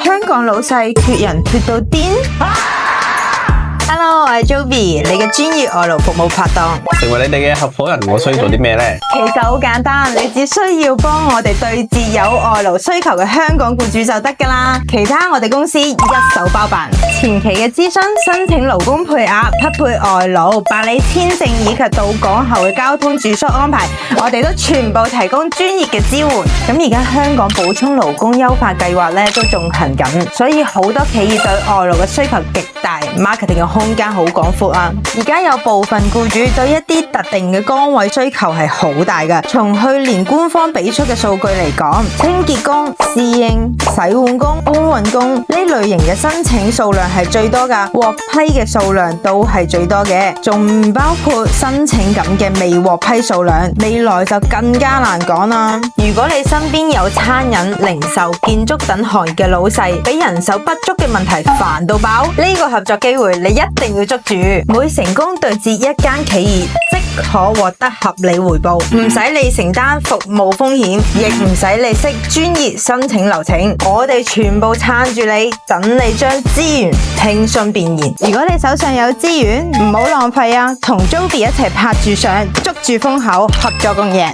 香港老細缺人缺到癲。Hello， 我係 Joby， 你嘅專業外勞服務拍檔。成為你哋嘅合夥人，我需要做啲咩呢？其實好簡單，你只需要幫我哋對接有外勞需求嘅香港僱主就得㗎啦。其他我哋公司一手包辦。前期嘅諮詢、申請勞工配額、匹配外勞、辦理簽證以及到港後嘅交通住宿安排，我哋都全部提供專業嘅支援。咁而家香港補充勞工優化計劃咧都仲行緊，所以好多企業對外勞嘅需求極大 ，marketing 嘅空間好廣闊啊！而家有部分僱主對一啲特定嘅崗位需求係好大嘅。從去年官方俾出嘅數據嚟講，清潔工、侍應、洗碗工、搬運工呢類型嘅申請數量係最多㗎，獲批嘅數量都係最多嘅，仲唔包括申請緊嘅未獲批數量，未來就更加難講啦。如果你身邊有餐飲、零售、建築等行業嘅老細，俾人手不足嘅問題煩到爆，呢個合作機會你一定要捉住。每成功對接一間企業，即可獲得合理回報，唔使你承擔服務風險，亦唔使你識專業申請流程，我哋全部撐住你，等你將資源聽信變現。如果你手上有資源，唔好浪費啊，同 Joby 一齊拍住上，捉住風口，合作共贏。